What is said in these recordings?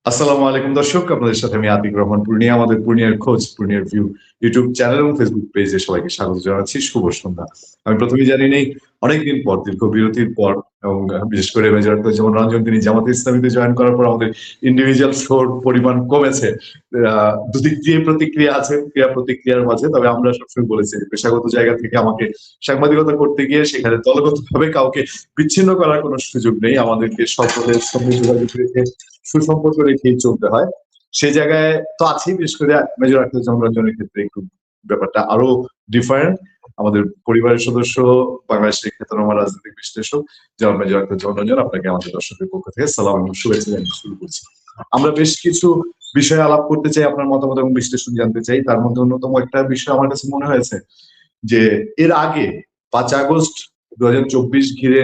আসসালামু আলাইকুম দর্শক, আপনাদের সাথে আমি আতিক রহমান পূর্ণিয়া। আমাদের পূর্ণিয়ার খোঁজ, পূর্ণিয়ার ভিউ ইউটিউব চ্যানেল এবং ফেসবুক পেজে সবাইকে স্বাগত জানাচ্ছি। শুভ সন্ধ্যা। আমি প্রথমেই জানি নেই, অনেকদিন পর, দীর্ঘ বিরতির পর, এবং বিশেষ করে মেজর যেমন রঞ্জন, তিনি জামাতে ইসলামীতে জয়েন করার পর আমাদের ইন্ডিভিজুয়াল শোর পরিমাণ কমেছে। দুদিক দিয়ে প্রতিক্রিয়া আছে, ক্রিয়া প্রতিক্রিয়ার মাঝে। তবে আমরা সবসময় বলেছি, পেশাগত জায়গা থেকে আমাকে সাংবাদিকতা করতে গিয়ে সেখানে দলগতভাবে কাউকে বিচ্ছিন্ন করার কোনো সুযোগ নেই। আমাদেরকে সকলের সঙ্গে যোগাযোগ রেখে, সুসম্পর্ক রেখেই চলতে হয়। সেই জায়গায় তো আছেই। বিশেষ করে মেজর আখতারুজ্জামান রঞ্জনের ক্ষেত্রে একটু ব্যাপারটা আরো ডিফারেন্ট। আমাদের পরিবারের সদস্য, বাংলাদেশের খ্যাতনামা রাজনৈতিক বিশ্লেষক জনাব মেজর আখতারুজ্জামান রঞ্জন, আপনাকে আমাদের দর্শকের পক্ষ থেকে সালাম এবং শুভেচ্ছা জানিয়ে শুরু করছি। আমরা বেশ কিছু বিষয়ে আলাপ করতে চাই, আপনার মতামত এবং বিশ্লেষণ জানতে চাই। তার মধ্যে অন্যতম একটা বিষয় আমার কাছে মনে হয়েছে যে এর আগে 5 আগস্ট 2024 ঘিরে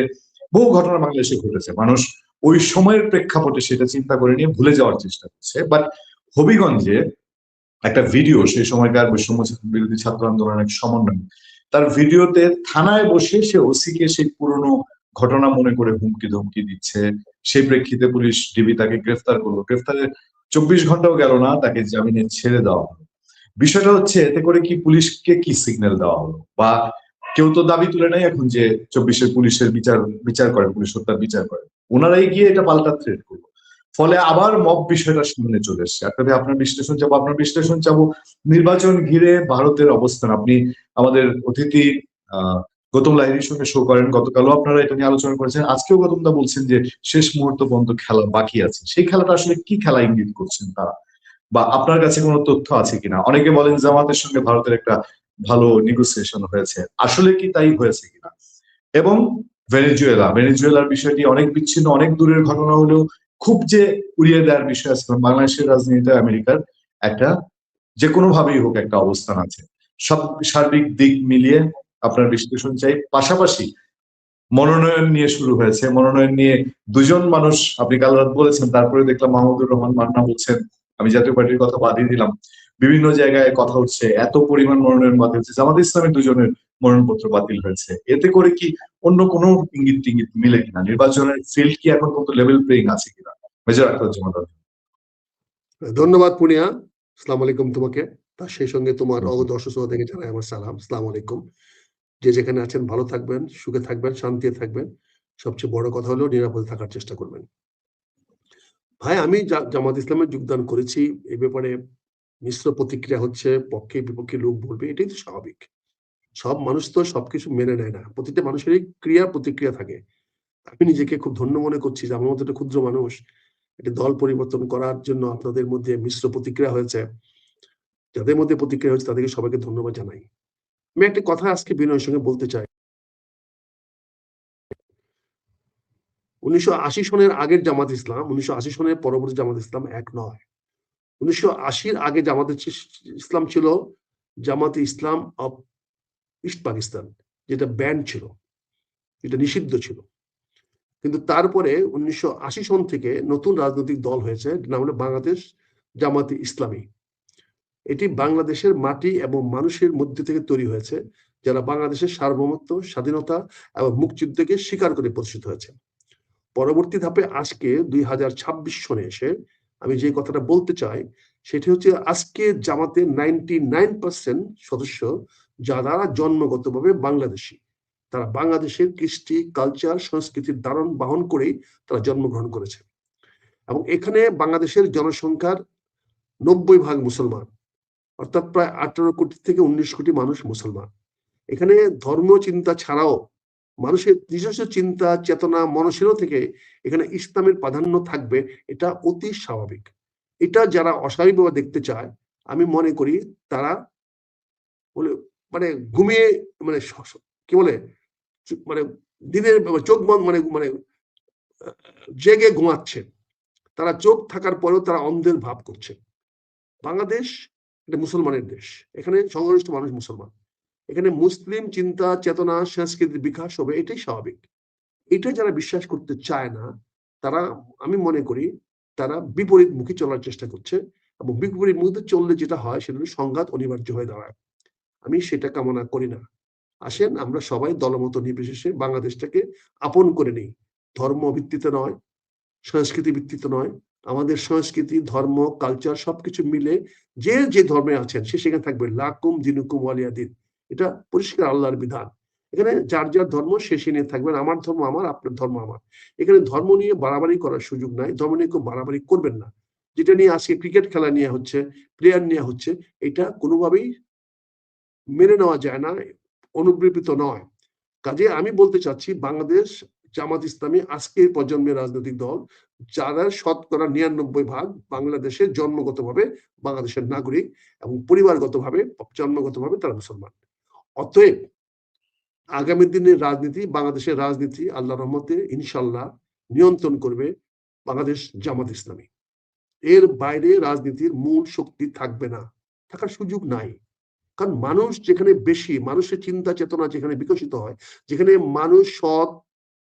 বহু ঘটনা বাংলাদেশে ঘটেছে। মানুষ ওই সময়ের প্রেক্ষাপটে সেটা চিন্তা করে নিয়ে ভুলে যাওয়ার চেষ্টা করছে। বাট হবিগঞ্জে একটা ভিডিও, সেই সময়কার বৈষম্য বিরোধী ছাত্র আন্দোলনের সমন্বয়, তার ভিডিওতে থানায় বসে সে ওসিকে সেই পুরনো ঘটনা মনে করে হুমকি ধমকি দিচ্ছে। সেই প্রেক্ষিতে পুলিশ, ডিবি তাকে গ্রেফতার করলো। গ্রেফতারের 24 ঘন্টাও গেল না, তাকে জামিনে ছেড়ে দেওয়া হলো। বিষয়টা হচ্ছে, এতে করে কি পুলিশকে কি সিগন্যাল দেওয়া হলো? বা কেউ তো দাবি তুলে নাই এখন যে 24-এর পুলিশের বিচার বিচার করে, পুলিশ হত্যার বিচার করে। ওনারাই গিয়ে এটা পাল্টা থ্রেট করলো। ফলে আবার মব বিষয়টা সামনে চলে এসছে। আপনার বিশ্লেষণ চাবো নির্বাচন ঘিরে ভারতের অবস্থান। আপনি আমাদের অতিথি গৌতম লাহিড়ীর সঙ্গে শো করেন, গতকালও আপনারা এটা নিয়ে আলোচনা করেছেন। আজকেও গৌতম দা বলছেন যে শেষ মুহূর্ত পর্যন্ত খেলা বাকি আছে। সেই খেলাটা আসলে কি খেলা ইঙ্গিত করছেন তারা? বা আপনার কাছে কোনো তথ্য আছে কিনা? অনেকে বলেন জামাতের সঙ্গে ভারতের একটা ভালো নেগোসিয়েশন হয়েছে, আসলে কি তাই হয়েছে কিনা? এবং ভেনেজুয়েলার বিষয়টি অনেক বিচ্ছিন্ন, অনেক দূরের ঘটনা হলেও খুব যে উড়িয়ে দেওয়ার বিষয় আছে। বাংলাদেশের রাজনীতিতে আমেরিকার একটা, যে কোনো ভাবেই হোক, একটা অবস্থান আছে। সব সার্বিক দিক মিলিয়ে আপনার বিশ্লেষণ চাই। পাশাপাশি মনোনয়ন নিয়ে শুরু হয়েছে। মনোনয়ন নিয়ে দুজন মানুষ আপনি কাল রাত বলেছেন, তারপরে দেখলাম মাহমুদুর রহমান মান্না বলছেন, আমি জাতীয় পার্টির কথা বাদই দিলাম, বিভিন্ন জায়গায় কথা হচ্ছে এত পরিমাণ মনোনয়ন বাতিল হচ্ছে। জামাত ইসলামের দুজনের মনোনয়নপত্র বাতিল হয়েছে। এতে করে কি অন্য কোনো ইঙ্গিত টিঙ্গিত মিলে কিনা? নির্বাচনের ফিল্ড কি এখন পর্যন্ত লেভেল প্লেইং আছে কিনা? মেজর আখতারুজ্জামান। ধন্যবাদ পূর্ণিয়া, আসসালামু আলাইকুম তোমাকে। তার সেই সঙ্গে তোমার দর্শক শ্রোতা থেকে জানাই আমার সালাম, আসসালামু আলাইকুম। যে যেখানে আছেন ভালো থাকবেন, সুখে থাকবেন, শান্তিতে থাকবেন। সবচেয়ে বড় কথা হলো নিরাপদে থাকার চেষ্টা করবেন। ভাই, আমি জামাত ইসলামে যোগদান করেছি, এ ব্যাপারে মিশ্র প্রতিক্রিয়া হচ্ছে। পক্ষে বিপক্ষে লোক বলবে, এটাই তো স্বাভাবিক। সব মানুষ তো সবকিছু মেনে নেয় না, প্রতিটা মানুষেরই ক্রিয়া প্রতিক্রিয়া থাকে। আমি নিজেকে খুব ধন্য মনে করছি যে আমার মতো একটা ক্ষুদ্র মানুষ একটি দল পরিবর্তন করার জন্য আপনাদের মধ্যে মিশ্র প্রতিক্রিয়া হয়েছে। যাদের মধ্যে প্রতিক্রিয়া হচ্ছে তাদেরকে সবাইকে ধন্যবাদ জানাই। আমি একটা কথা আজকে বিনয়ের সঙ্গে বলতে চাই। 1980 সনের আগের জামাত ইসলাম, 1980 সনের পরবর্তী জামাত ইসলাম এক নয়। 1980-র আগে জামাত ইসলাম ছিল জামাতে ইসলাম অফ ইস্ট পাকিস্তান, যেটা ব্যান্ড ছিল, যেটা নিষিদ্ধ ছিল। কিন্তু তারপরে 1980 সন থেকে নতুন রাজনৈতিক দল হয়েছে, নাম হলো বাংলাদেশ জামাতে ইসলামী। এটি বাংলাদেশের মাটি এবং মানুষের মধ্যে থেকে তৈরি হয়েছে, যারা বাংলাদেশের সার্বভৌমত্ব, স্বাধীনতা এবং মুক্তিযুদ্ধকে স্বীকার করে প্রতিষ্ঠিত হয়েছে। পরবর্তী ধাপে আজকে 2026 সনে এসে আমি যে কথাটা বলতে চাই সেটি হচ্ছে, আজকে জামাতে 99% সদস্য যারা জন্মগতভাবে বাংলাদেশী, তারা বাংলাদেশের কৃষ্টি, কালচার, সংস্কৃতির ধারণ বহন করেই তারা জন্মগ্রহণ করেছে। এবং এখানে বাংলাদেশের জনসংখ্যার 90% মুসলমান, অর্থাৎ প্রায় 18 কোটি থেকে 19 কোটি মানুষ মুসলমান। এখানে ধর্মীয় চিন্তা ছাড়াও মানুষের নিজস্ব চিন্তা, চেতনা, মনশীল থেকে এখানে ইসলামের প্রাধান্য থাকবে, এটা অতি স্বাভাবিক। এটা যারা অস্বাভাবিকভাবে দেখতে চায়, আমি মনে করি তারা বলে মানে ঘুমিয়ে, মানে কি বলে, মানে দিনের চোখ বন্ধ, মানে মানে জেগে ঘুমাচ্ছে। তারা চোখ থাকার পরেও তারা অন্ধের ভাব করছে। বাংলাদেশ এটা মুসলমানের দেশ, এখানে সংখ্যাগরিষ্ঠ মানুষ মুসলমান। এখানে মুসলিম চিন্তা, চেতনা, সংস্কৃতির বিকাশ হবে, এটাই স্বাভাবিক। এটা যারা বিশ্বাস করতে চায় না, তারা, আমি মনে করি তারা বিপরীত মুখী চলার চেষ্টা করছে। এবং বিপরীত মুখে চললে যেটা হয় সেটা সংঘাত অনিবার্য হয়ে দাঁড়ায়। আমি সেটা কামনা করি না। আসেন আমরা সবাই দলমত নির্বিশেষে বাংলাদেশটাকে আপন করে নিই। ধর্ম ভিত্তিতে নয়, সংস্কৃতি ভিত্তিতে নয়, আমাদের সংস্কৃতি, ধর্ম, কালচার সবকিছু মিলে যে যে ধর্মে আছেন সে সেখানে থাকবে। লাকুম দিনুকুম ওয়ালিয়া দিন, এটা পরিষ্কার আল্লাহর বিধান। এখানে যার যার ধর্ম সে সে নিয়ে থাকবেন, আমার ধর্ম আমার, আপনার ধর্ম আমার। এখানে ধর্ম নিয়ে বাড়াবাড়ি করার সুযোগ নাই, ধর্ম নিয়ে কেউ বাড়াবাড়ি করবেন না। যেটা নিয়ে আজকে ক্রিকেট খেলা নিয়ে হচ্ছে, প্লেয়ার নিয়ে হচ্ছে, এটা কোনোভাবেই মেনে নেওয়া যায় না, অনুপ্রেরিত নয়। কাজে আমি বলতে চাচ্ছি, বাংলাদেশ জামাত ইসলামী আজকের প্রজন্মের রাজনৈতিক দল, যারা ৯৯% বাংলাদেশে জন্মগতভাবে বাংলাদেশের নাগরিক এবং পরিবারগতভাবে জন্মগতভাবে তারা মুসলমান। অতএব আগামী দিনের রাজনীতি, বাংলাদেশের রাজনীতি আল্লাহর রহমতে ইনশাল্লাহ নিয়ন্ত্রণ করবে বাংলাদেশ জামাত ইসলামী। এর বাইরে রাজনীতির মূল শক্তি থাকবে না, থাকার সুযোগ নাই। কারণ মানুষ যেখানে বেশি, মানুষের চিন্তা চেতনা যেখানে বিকশিত হয়, যেখানে মানুষ সৎ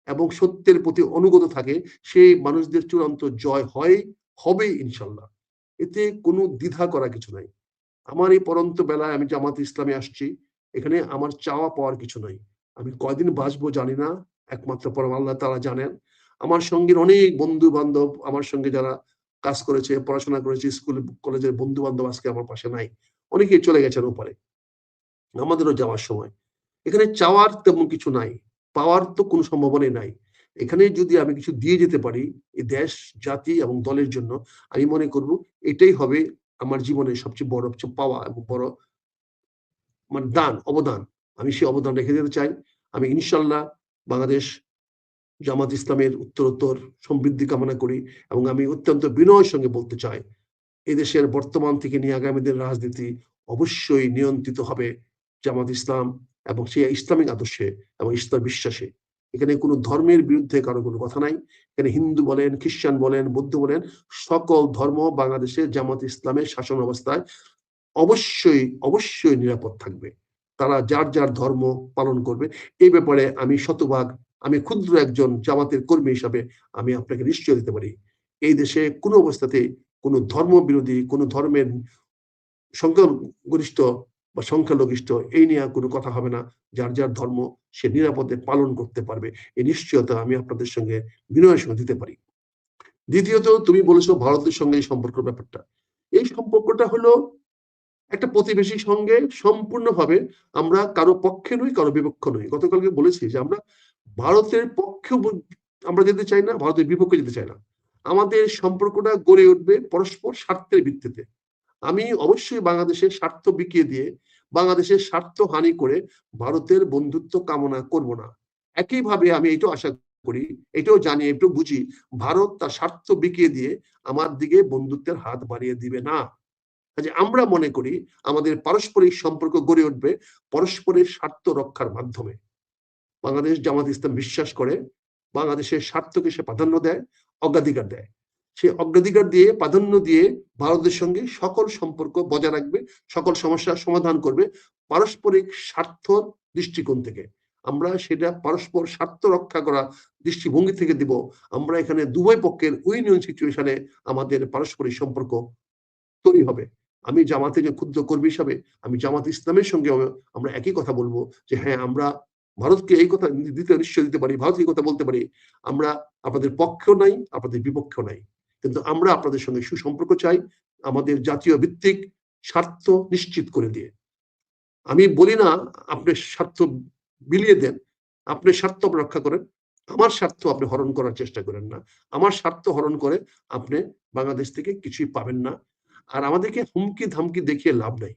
এবং সত্যের প্রতি অনুগত থাকে, সেই মানুষদের চূড়ান্ত জয় হবে ইনশাল্লাহ। এতে কোনো দ্বিধা করা কিছু নাই। আমার এই পরন্ত বেলায় আমি জামাত ইসলামে আসছি, এখানে আমার চাওয়া পাওয়ার কিছু নাই। আমি কয়দিন বাঁচবো জানি না, একমাত্র পরম আল্লাহ তাআলা জানেন। আমার সঙ্গের অনেক বন্ধু বান্ধব, আমার সঙ্গে যারা কাজ করেছে, পড়াশোনা করেছে, স্কুল কলেজের বন্ধু বান্ধব আজকে আমার পাশে নাই, অনেকেই চলে গেছেন ওপারে। আমাদেরও যাওয়ার সময়। এখানে চাওয়ার তেমন কিছু নাই, পাওয়ার তো কোনো সম্ভাবনাই নাই। এখানে যদি আমি কিছু দিয়ে যেতে পারি এই দেশ, জাতি এবং দলের জন্য, আমি মনে করব এটাই হবে আমার জীবনের সবচেয়ে বড় পাওয়া এবং বড় মানে দান, অবদান। আমি সেই অবদান রেখে দিতে চাই। আমি ইনশাল্লাহ বাংলাদেশ জামাত ইসলামের উত্তরোত্তর সমৃদ্ধি কামনা করি, এবং আমি অত্যন্ত বিনয়ের সঙ্গে বলতে চাই, এদেশের বর্তমান থেকে নিয়ে আগামী দিনের রাজনীতি অবশ্যই নিয়ন্ত্রিত হবে জামাত ইসলাম এবং সেই ইসলামিক আদর্শে এবং ইসলাম বিশ্বাসে। এখানে কোনো ধর্মের বিরুদ্ধে কারো কোনো কথা নাই। এখানে হিন্দু বলেন, খ্রিস্টান বলেন, বৌদ্ধ বলেন, সকল ধর্ম বাংলাদেশে জামাত ইসলামের শাসন অবস্থায় অবশ্যই নিরাপদ থাকবে। তারা যার যার ধর্ম পালন করবে। এই ব্যাপারে আমি শতভাগ, আমি ক্ষুদ্র একজন জামাতের কর্মী হিসাবে আমি আপনাকে নিশ্চয় দিতে পারি, এই দেশে কোনো অবস্থাতেই কোনো ধর্ম বিরোধী, কোনো ধর্মের সংখ্যাগরিষ্ঠ বা সংখ্যালঘিষ্ঠ এই নিয়ে কোনো কথা হবে না। যার যার ধর্ম সে নিরাপদে পালন করতে পারবে, এই নিশ্চয়তা আমি আপনাদের সঙ্গে বিনয়ের সঙ্গে দিতে পারি। দ্বিতীয়ত, তুমি বলেছো ভারতের সঙ্গে এই সম্পর্কের ব্যাপারটা। এই সম্পর্কটা হলো একটা প্রতিবেশীর সঙ্গে সম্পূর্ণভাবে আমরা কারো পক্ষে নই, কারো বিপক্ষ নই। গতকালকে বলেছি যে আমরা ভারতের পক্ষে আমরা যেতে চাই না, ভারতের বিপক্ষে যেতে চাই না। আমাদের সম্পর্কটা গড়ে উঠবে পরস্পর স্বার্থের ভিত্তিতে। আমি অবশ্যই বাংলাদেশের স্বার্থ বিকিয়ে দিয়ে, বাংলাদেশের স্বার্থ হানি করে ভারতের বন্ধুত্ব কামনা করব না। একইভাবে আমি এটাও আশা করি, এটাও জানি, একটু বুঝি, ভারত তার স্বার্থ বিকিয়ে দিয়ে আমার দিকে বন্ধুত্বের হাত বাড়িয়ে দিবে না। কাজে আমরা মনে করি আমাদের পারস্পরিক সম্পর্ক গড়ে উঠবে পরস্পরের স্বার্থ রক্ষার মাধ্যমে। বাংলাদেশ জামাত ইসলাম বিশ্বাস করে বাংলাদেশের স্বার্থকে সে প্রাধান্য দেয়, অগ্রাধিকার দেয়। সে অগ্রাধিকার দিয়ে, প্রাধান্য দিয়ে ভারতের সঙ্গে সকল সম্পর্ক বজায় রাখবে, সকল সমস্যার সমাধান করবে পারস্পরিক স্বার্থ দৃষ্টিকোণ থেকে। আমরা সেটা পরস্পর স্বার্থ রক্ষা করা দৃষ্টিভঙ্গি থেকে দিব। আমরা এখানে দুই পক্ষের উইন উইন সিচুয়েশনে আমাদের পারস্পরিক সম্পর্ক তৈরি হবে। আমি জামাতের যে ক্ষুদ্র কর্মী হিসাবে আমি জামাত ইসলামের সঙ্গে আমরা একই কথা বলবো যে হ্যাঁ, আমরা ভারতকে এই কথা নিশ্চয় দিতে পারি, ভারতকে এই কথা বলতে পারি, আমরা আপনাদের পক্ষেও নাই, আপনাদের বিপক্ষেও নাই, কিন্তু আমরা আপনাদের সঙ্গে সুসম্পর্ক চাই, আমাদের জাতীয় ভিত্তিক স্বার্থ নিশ্চিত করে দিয়ে। আমি বলি না আপনার স্বার্থ বিলিয়ে দেন, আপনার স্বার্থ রক্ষা করেন, আমার স্বার্থ আপনি হরণ করার চেষ্টা করেন না। আমার স্বার্থ হরণ করে আপনি বাংলাদেশ থেকে কিছুই পাবেন না। আর আমাদেরকে হুমকি ধামকি দেখিয়ে লাভ নাই।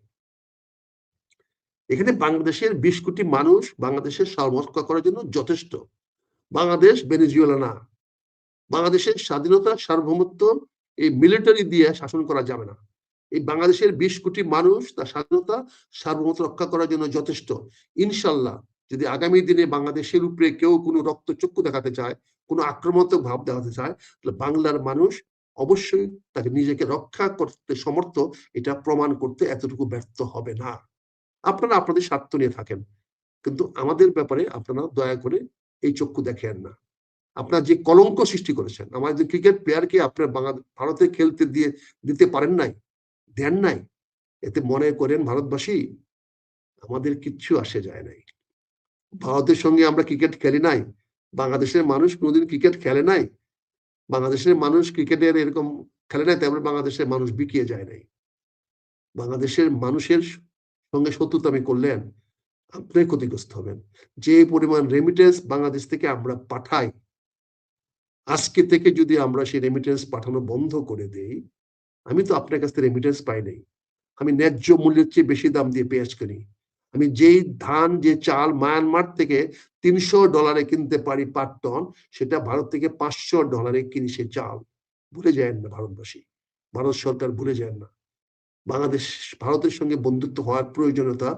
এখানে বাংলাদেশের ২০ কোটি মানুষ বাংলাদেশের সার্বভৌমত্ব করার জন্য যথেষ্ট। বাংলাদেশ ভেনেজুয়েলা না। বাংলাদেশের স্বাধীনতা, সার্বভৌমত্ব এই মিলিটারি দিয়ে শাসন করা যাবে না। এই বাংলাদেশের ২০ কোটি মানুষ তার স্বাধীনতা, সার্বভৌমত্ব রক্ষা করার জন্য যথেষ্ট। ইনশাল্লাহ যদি আগামী দিনে বাংলাদেশের উপরে কেউ কোনো রক্তচক্ষু দেখাতে চায়, কোনো আক্রমণাত্মক ভাব দেখাতে চায়, তাহলে বাংলার মানুষ অবশ্যই তাকে নিজেকে রক্ষা করতে সমর্থ, এটা প্রমাণ করতে এতটুকু ব্যর্থ হবে না। আপনারা আপনাদের স্বার্থ নিয়ে থাকেন, কিন্তু আমাদের ব্যাপারে আপনারা দয়া করে এই চক্ষু দেখেন না। আপনার যে কলঙ্ক সৃষ্টি করেছেন, আমাদের ক্রিকেট প্লেয়ারকে আপনার ভারতে খেলতে দিতে পারেন নাই, দেন নাই, এতে মনে করেন ভারতবাসী আমাদের কিচ্ছু আসে যায় নাই। ভারতের সঙ্গে আমরা ক্রিকেট খেলি নাই, বাংলাদেশের মানুষ কোনোদিন ক্রিকেট খেলে নাই, বাংলাদেশের মানুষ ক্রিকেটের এরকম খেলে নাই, তেমন বাংলাদেশের মানুষ বিকিয়ে যায় নাই। বাংলাদেশের মানুষের সঙ্গে শত্রুতামি করলেন, আপনি ক্ষতিগ্রস্ত হবেন। যে পরিমাণ রেমিটেন্স বাংলাদেশ থেকে আমরা পাঠাই, আজকে থেকে যদি আমরা সেই রেমিটেন্স পাঠানো বন্ধ করে দেই, আমি তো আপনার কাছ থেকে রেমিটেন্স পাই নাই। আমি ন্যায্য মূল্যের চেয়ে বেশি দাম দিয়ে পেঁয়াজ কিনি। আমি যেই ধান, যে চাল মায়ানমার থেকে $300 কিনতে পারি পার টন, সেটা ভারত থেকে $500 কিনি সে চাল। ভুলে যায়েন না ভারতবাসী, ভারত সরকার ভুলে যায়েন না। বাংলাদেশ ভারতের সঙ্গে বন্ধুত্ব হওয়ার প্রয়োজনীয়তা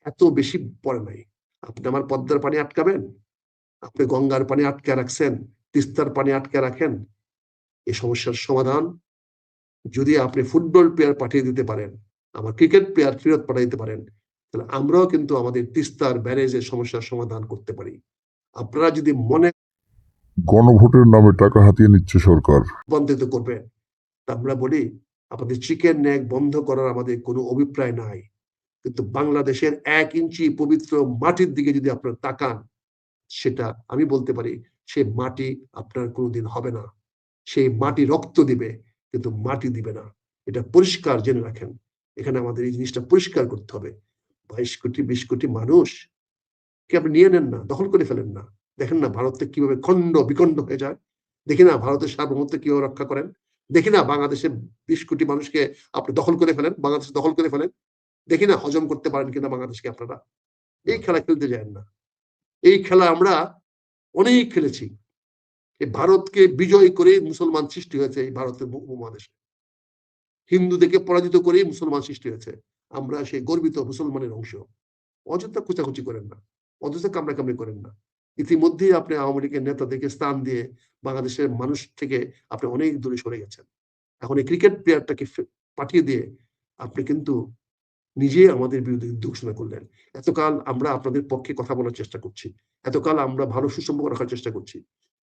এত বেশি পড়ে নাই। আপনি আমার পদ্মার পানি আটকাবেন? আপনি গঙ্গার পানি আটকে রাখছেন, তিস্তার পানি আটকে রাখেন। এই সমস্যার সমাধান যদি আপনি ফুটবল প্লেয়ার পাঠিয়ে দিতে পারেন, আমার ক্রিকেট প্লেয়ার ফেরত পাঠিয়ে দিতে পারেন, তাহলে আমরাও কিন্তু আমাদের তিস্তার ব্যারেজের সমস্যার সমাধান করতে পারি। আপনারা যদি মনে গণভোটের নামে টাকা হাতিয়ে নিচ্ছে সরকার। রূপান্তরিত করবেন, তা আমরা বলি আমাদের চিকেন নেক বন্ধ করার আমাদের কোনো অভিপ্রায় নাই। কিন্তু বাংলাদেশের 1 ইঞ্চি পবিত্র মাটির দিকে যদি আপনারা তাকান, সেটা আমি বলতে পারি সে মাটি আপনার কোনোদিন হবে না। সেই মাটি রক্ত দিবে, কিন্তু মাটি দিবে না। এটা পরিষ্কার জেনে রাখেন। এখানে আমাদের এই জিনিসটা পরিষ্কার করতে হবে। 22 কোটি 20 কোটি মানুষ কে আপনি নিয়ে নেন না, দখল করে ফেলেন না। দেখেন না ভারতকে কিভাবে খণ্ড বিখণ্ড হয়ে যায়। দেখি না ভারতের সার্বভৌমত্ব কিভাবে রক্ষা করেন। দেখি না বাংলাদেশের 20 কোটি মানুষকে আপনি দখল করে ফেলেন, বাংলাদেশ দখল করে ফেলেন। দেখি না হজম করতে পারেন কিনা বাংলাদেশকে আপনারা। এই খেলা খেলতে যান না। এই খেলা আমরা অনেক খেলেছি। এই ভারতকে বিজয় করে মুসলমান সৃষ্টি হয়েছে এই ভারতের উপমহাদেশে। হিন্দুদেরকে পরাজিত করেই মুসলমান সৃষ্টি হয়েছে। আমরা সেই গর্বিত মুসলমানের অংশ। অযথা খোঁচাখুচি করেন না, অযথা কামড়াকামড়ি করেন না। ইতিমধ্যেই আপনি আওয়ামী লীগের নেতাদেরকে স্থান দিয়ে বাংলাদেশের মানুষ থেকে আপনি অনেক দূরে সরে গেছেন। এখন এই ক্রিকেট প্লেয়ারটাকে পাঠিয়ে দিয়ে আপনি কিন্তু নিজে আমাদের বিরুদ্ধে ঘোষণা করলেন। এতকাল আমরা আপনাদের পক্ষে কথা বলার চেষ্টা করছি, এতকাল আমরা ভালো সুসম্পর্ক রাখার চেষ্টা করছি,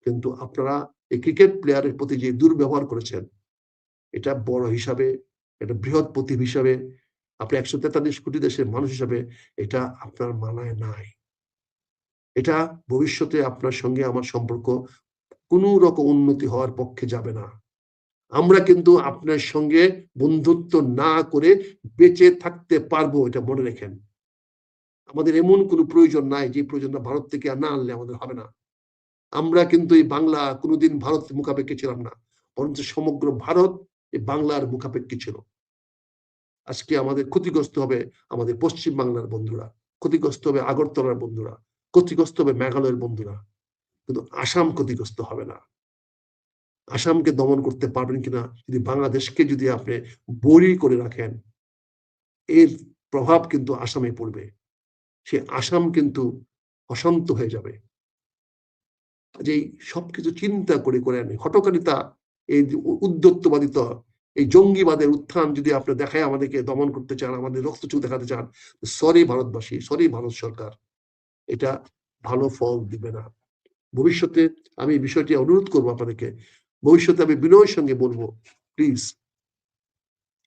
কিন্তু আপনারা এই ক্রিকেট প্লেয়ারের প্রতি যে দুর্ব্যবহার করেছেন, এটা বড় হিসাবে, এটা বৃহৎ প্রতিব হিসাবে, আপনি 143 কোটি দেশের মানুষ হিসাবে এটা আপনার মানায় নাই। এটা ভবিষ্যতে আপনার সঙ্গে আমার সম্পর্ক কোনো রকম উন্নতি হওয়ার পক্ষে যাবে না। আমরা কিন্তু আপনার সঙ্গে বন্ধুত্ব না করে বেঁচে থাকতে পারবো, এটা মনে রাখেন। আমাদের এমন কোনো প্রয়োজন নাই যে প্রয়োজনটা ভারত থেকে না আনলে আমাদের হবে না। আমরা কিন্তু এই বাংলা কোনোদিন ভারত মুখাপেক্ষী ছিলাম না, বরঞ্চ সমগ্র ভারত এই বাংলার মুখাপেক্ষী ছিল। আজকে আমাদের ক্ষতিগ্রস্ত হবে আমাদের পশ্চিম বাংলার বন্ধুরা, ক্ষতিগ্রস্ত হবে আগরতলার বন্ধুরা, ক্ষতিগ্রস্ত হবে মেঘালয়ের বন্ধুরা, কিন্তু আসাম ক্ষতিগ্রস্ত হবে না। আসামকে দমন করতে পারবেন কিনা, যদি বাংলাদেশকে যদি আপনি বড়ি করে রাখেন, এর প্রভাব কিন্তু আসামে পড়বে। সে আসাম কিন্তু অশান্ত হয়ে যাবে। কাজেই সবকিছু চিন্তা করে করে হঠকারিতা, এই উদ্যত্তবাদিতা, এই জঙ্গিবাদের উত্থান যদি আপনি দেখায় আমাদেরকে দমন করতে চান, আমাদের রক্তচক্ষু দেখাতে চান, সরি ভারতবাসী, সরি ভারত সরকার, এটা ভালো ফল দিবে না। ভবিষ্যতে আমি বিষয়টি অনুরোধ করবো আপনাদেরকে, ভবিষ্যতে আমি বিনয়ের সঙ্গে বলবো, প্লিজ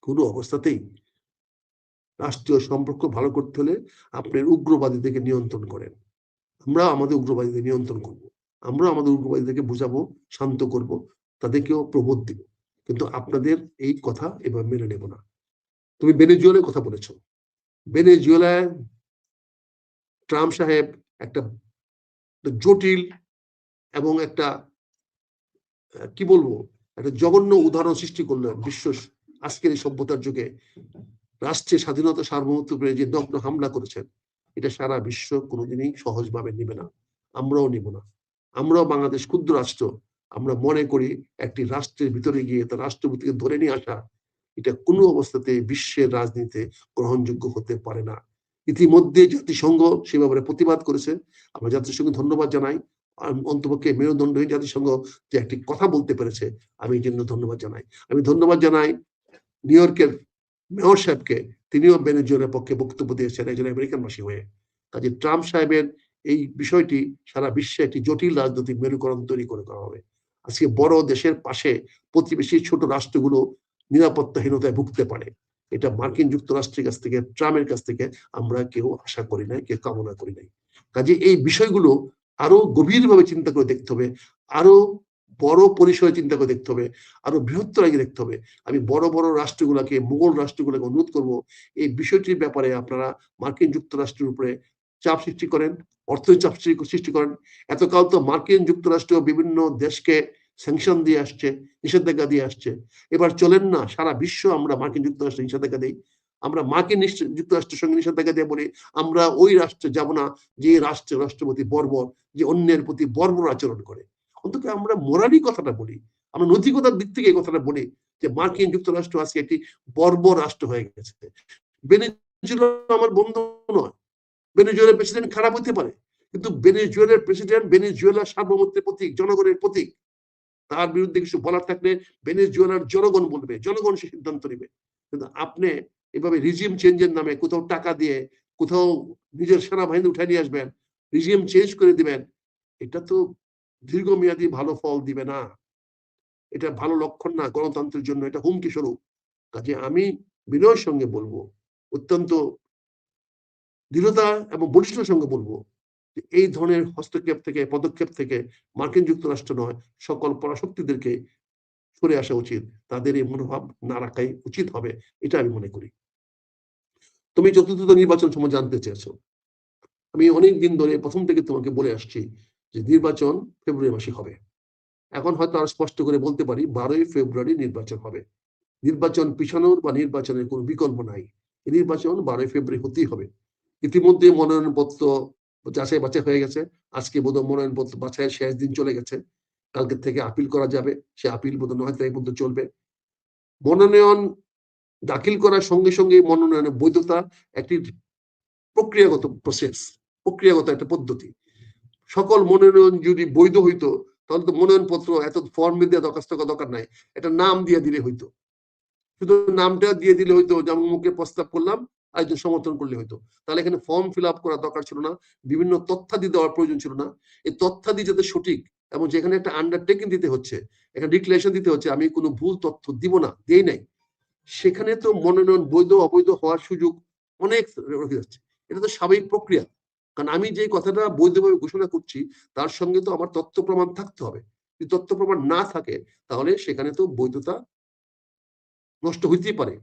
কোনো অবস্থাতেই রাষ্ট্রীয় সম্পর্ক ভালো করতে হলে আপনার উগ্রবাদীদেরকে নিয়ন্ত্রণ করেন। আমরা আমাদের উগ্রবাদীদের নিয়ন্ত্রণ করব, আমরা আমাদের উগ্রবাদীদেরকে বুঝাবো, শান্ত করব, তাদেরকেও প্রবোধ দিব, কিন্তু আপনাদের এই কথা এবার মেনে নেব না। তুমি ভেনেজুয়েলার কথা বলেছো, ভেনেজুয়েলায় ট্রাম্প সাহেব একটা জটিল এবং একটা কি বলবো, একটা জঘন্য উদাহরণ সৃষ্টি করলেন বিশ্ব আজকের এই সভ্যতার যুগে। রাষ্ট্রের স্বাধীনতা সার্বভৌমত্বের উপরে যে নগ্ন হামলা করেছেন, এটা সারা বিশ্ব কোনোদিনই সহজভাবে নিবে না, আমরাও নিব না। আমরাও বাংলাদেশ ক্ষুদ্র রাষ্ট্র, আমরা মনে করি একটি রাষ্ট্রের ভিতরে গিয়ে তার রাষ্ট্রপতিকে ধরে নিয়ে আসা, এটা কোনো অবস্থাতে বিশ্বের রাজনীতিতে গ্রহণযোগ্য হতে পারে না। ইতিমধ্যে জাতিসংঘ সে ব্যাপারে প্রতিবাদ করেছে, আমরা জাতিসংঘকে ধন্যবাদ জানাই। অন্তপক্ষে মেরুদণ্ডহীন জাতিসংঘ যে একটি কথা বলতে পেরেছে, আমি এই জন্য ধন্যবাদ জানাই। আমি ধন্যবাদ জানাই নিউ ইয়র্কের মেয়র সাহেবকে, তিনিও ভেনেজুয়েলার পক্ষে বক্তব্য দিয়েছেন একজন আমেরিকানবাসী হয়ে। কাজে ট্রাম্প সাহেবের এই বিষয়টি সারা বিশ্বে একটি জটিল রাজনৈতিক মেরুকরণ তৈরি করে করা হবে। আজকে বড় দেশের পাশে প্রতিবেশী ছোট রাষ্ট্রগুলো নিরাপত্তাহীনতায় ভুগতে পারে, এটা মার্কিন যুক্তরাষ্ট্রের কাছ থেকে, ট্রাম্পের কাছ থেকে আমরা কেউ আশা করি নাই, কেউ কামনা করি নাই। কাজে এই বিষয়গুলো আরো গভীরভাবে চিন্তা করে দেখতে হবে, আরো বড় পরিসরে চিন্তা করে দেখতে হবে, আরো বৃহত্তর আগে দেখতে হবে। আমি বড় বড় রাষ্ট্রগুলোকে, মুঘল রাষ্ট্রগুলোকে অনুরোধ করব এই বিষয়টির ব্যাপারে আপনারা মার্কিন যুক্তরাষ্ট্রের উপরে চাপ সৃষ্টি করেন, অর্থনৈতিক চাপ সৃষ্টি করেন। এতকাল তো মার্কিন যুক্তরাষ্ট্র বিভিন্ন দেশকে স্যাংশন দিয়ে আসছে, নিষেধাজ্ঞা দিয়ে আসছে। এবার চলেন না সারা বিশ্ব আমরা মার্কিন যুক্তরাষ্ট্রে নিষেধাজ্ঞা দিই। আমরা মার্কিন যুক্তরাষ্ট্রের সঙ্গে নিষেধাজ্ঞা দিয়ে বলি আমরা ওই রাষ্ট্রে যাব না যে রাষ্ট্রের রাষ্ট্রপতি বর্বর, যে অন্যের প্রতি বর্বর আচরণ করে। অন্তত আমরা মোরালি কথাটা বলি, আমরা নৈতিকতার দিক থেকে এই কথাটা বলি যে মার্কিন যুক্তরাষ্ট্র আজকে একটি বর্বর রাষ্ট্র হয়ে গেছে। ভেনেজুয়েলা আমার বন্ধু নয়, ভেনেজুয়েলার প্রেসিডেন্ট খারাপ হতে পারে, কিন্তু ভেনেজুয়েলার প্রেসিডেন্ট ভেনেজুয়েলার সার্বভৌমত্বের প্রতীক, জনগণের প্রতীক। তার বিরুদ্ধে কিছু বলার থাকলে ভেনেজুয়েলার জনগণ বলবে, জনগণ সে সিদ্ধান্ত নেবে। কিন্তু আপনি এভাবে রিজিম চেঞ্জের নামে কোথাও টাকা দিয়ে, কোথাও নিজের সেনাবাহিনী উঠাই নিয়ে আসবেন, রিজিম চেঞ্জ করে দিবেন, এটা তো দীর্ঘমেয়াদী ভালো ফল দিবে না। এটা ভালো লক্ষণ না গণতন্ত্রের জন্য, এটা হুমকি স্বরূপ। কাজে আমি বিনয়ের সঙ্গে বলবো, অত্যন্ত দৃঢ়তা এবং বলিষ্ঠতার সঙ্গে বলবো, এই ধরনের হস্তক্ষেপ থেকে, পদক্ষেপ থেকে মার্কিন যুক্তরাষ্ট্র নয় সকল পরাশক্তিদেরকে সরে আসা উচিত। তাদের এই মনোভাব না রাখাই উচিত হবে, এটা আমি মনে করি। তুমি চতুর্থ নির্বাচন সম্বন্ধে জানতে চেয়েছো। আমি অনেক দিন ধরে প্রথম থেকে তোমাকে বলে আসছি যে নির্বাচন ফেব্রুয়ারি মাসে হবে। এখন হয়তো আর স্পষ্ট করে বলতে পারি 12ই ফেব্রুয়ারি নির্বাচন হবে। নির্বাচন পিছানোর বা নির্বাচনের কোনো বিকল্প নাই। এই নির্বাচন 12ই ফেব্রুয়ারি হতেই হবে। ইতিমধ্যে মনোনয়নপত্র যাচাই বাছাই হয়ে গেছে। আজকে বোধহয় মনোনয়নপত্র বাছাইয়ের শেষ দিন চলে গেছে। কালকে থেকে আপিল করা যাবে, সে আপিল বোধহয় 9 তারিখ পর্যন্ত চলবে। মনোনয়ন দাখিল করার সঙ্গে সঙ্গে মনোনয়নের বৈধতা একটি প্রক্রিয়াগত প্রসেস, প্রক্রিয়াগত একটা পদ্ধতি। সকল মনোনয়ন যদি বৈধ হইতো তাহলে তো মনোনয়নপত্র এত ফর্ম দিয়ে দরখাস্ত করার দরকার নাই, এটা নাম দিয়ে দিলে হইতো। শুধু নামটা দিয়ে দিলে হইতো, যেমন মুখে প্রস্তাব করলাম একজন সমর্থন করলে হইতো। তাহলে এখানে ফর্ম ফিল আপ করার দরকার ছিল না, বিভিন্ন তথ্যাদি দেওয়ার প্রয়োজন ছিল না। এই তথ্যাদি যাতে সঠিক, এবং যেখানে একটা আন্ডারটেকিং দিতে হচ্ছে, এখানে ডিক্লারেশন দিতে হচ্ছে আমি কোনো ভুল তথ্য দিব না, দেই নাই, সেখানে তো মনোনয়ন বৈধ অবৈধ হওয়ার সুযোগ অনেক রেখে যাচ্ছে। এটা তো স্বাভাবিক প্রক্রিয়া। কারণ আমি যে কথাটা বৈধভাবে ঘোষণা করছি তার সঙ্গে তো আমার তথ্য প্রমাণ থাকতে হবে। যদি তথ্য প্রমাণ না থাকে তাহলে সেখানে তো বৈধতা নষ্ট হইতেই পারে।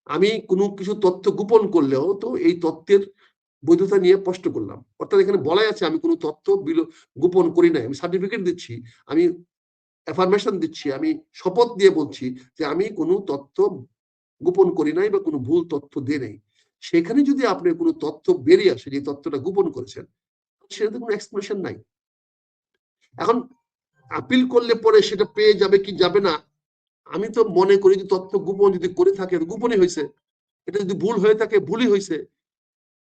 আমি কোনো কিছু তথ্য গোপন করলেও তো এই তথ্যের বৈধতা নিয়ে প্রশ্ন করলাম। অর্থাৎ এখানে বলাই আছে আমি কোনো তথ্য গোপন করি নাই, আমি সার্টিফিকেট দিচ্ছি, আমি অ্যাফার্মেশন দিচ্ছি, আমি শপথ দিয়ে বলছি যে আমি কোনো তথ্য গোপন করি নাই বা কোনো ভুল তথ্য দিয়ে নেই। সেখানে যদি আপনি কোনো তথ্য বেরিয়ে আসে যে তথ্যটা গোপন করেছেন, সেটাতে কোনো এক্সপ্লেনেশন নাই। এখন আপিল করলে পরে সেটা পেয়ে যাবে কি যাবে না, আমি তো মনে করি যে তথ্য গোপন যদি করে থাকে গোপনই হয়েছে, এটা যদি ভুল হয়ে থাকে ভুলই হয়েছে।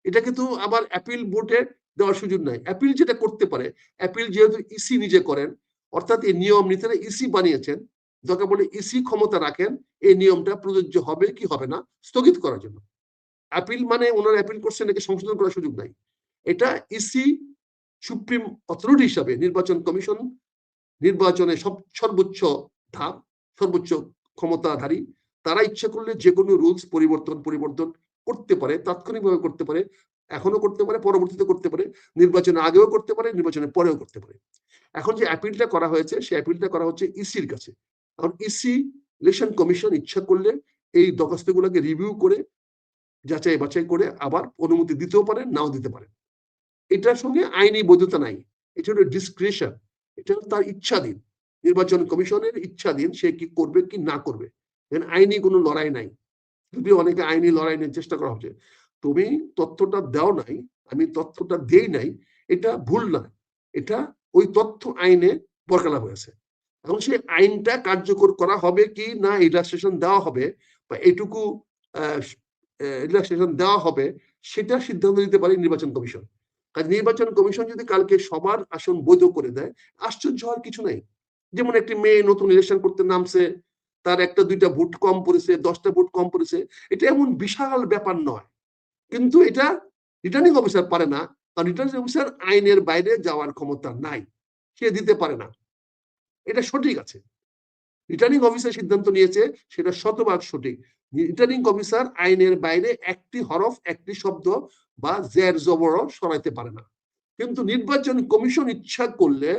এটাকে তো আবার অ্যাপিল বোর্ডে দেওয়ার সুযোগ নাই। অ্যাপিল যেটা করতে পারে, অ্যাপিল যেহেতু ইসি নিজে করেন, অর্থাৎ এই নিয়ম নীতিটা ইসি বানিয়েছেন, দরকার বলে ইসি ক্ষমতা রাখেন এই নিয়মটা প্রযোজ্য হবে কি হবে না স্থগিত করার জন্য। অ্যাপিল মানে ওনারা অ্যাপিল করছেন, একে সংশোধন করার সুযোগ নাই। এটা ইসি সুপ্রিম অথরিটি হিসাবে নির্বাচন কমিশন, নির্বাচনের সর্বোচ্চ ধাপ, সর্বোচ্চ ক্ষমতাধারী, তারা ইচ্ছা করলে যে কোনো রুলস পরিবর্তন করতে পারে, তাৎক্ষণিকভাবে করতে পারে, এখনো করতে পারে, পরবর্তীতে করতে পারে, নির্বাচনের আগেও করতে পারে, নির্বাচনের পরেও করতে পারে। এখন যে অ্যাপিলটা করা হয়েছে সেই অ্যাপিলটা করা হচ্ছে ইসির কাছে। কারণ ইসি ইলেকশন কমিশন ইচ্ছা করলে এই দরখাস্তগুলোকে রিভিউ করে যাচাই বাছাই করে আবার অনুমতি দিতেও পারে, নাও দিতে পারে। এটার সঙ্গে আইনি বৈধতা নাই, এটা হলো ডিসক্রিশন, এটা তার ইচ্ছাধীন, নির্বাচন কমিশনের ইচ্ছাধীন সে কি করবে কি না করবে। এখানে আইনি কোনো লড়াই নাই, যদি অনেকে আইনি লড়াই নিয়ে চেষ্টা করা হচ্ছে। তুমি তথ্যটা দাও নাই, আমি তথ্যটা দেই নাই, এটা ভুল না, এটা ওই তথ্য আইনে বরকরার হয়েছে। এখন সেই আইনটা কার্যকর করা হবে কি না, রিল্যাক্সেশন দেওয়া হবে বা এটুকু রিল্যাক্সেশন দেওয়া হবে, সেটা সিদ্ধান্ত নিতে পারে নির্বাচন কমিশন। কারণ নির্বাচন কমিশন যদি কালকে সবার আসন বৈধ করে দেয়, আশ্চর্য হওয়ার কিছু নাই। যেমন একটি মেয়ে নতুন ইলেকশন করতে নামছে, তার একটা দুইটা ভোট কম পড়েছে, 10টা ভোট কম পড়েছে, এটা এমন বিশাল ব্যাপার নয়। কিন্তু এটা রিটার্নিং অফিসার পারে না, কারণ রিটার্নিং অফিসার আইনের বাইরে যাওয়ার ক্ষমতা নাই, সে দিতে পারে না। এটা সঠিক আছে, রিটার্নিং অফিসার সিদ্ধান্ত নিয়েছে, সেটা শতভাগ সঠিক। রিটার্নিং অফিসার আইনের বাইরে একটি হরফ, একটি শব্দ বা জের জবরও সরাইতে পারে না। কিন্তু নির্বাচন কমিশন ইচ্ছা করলে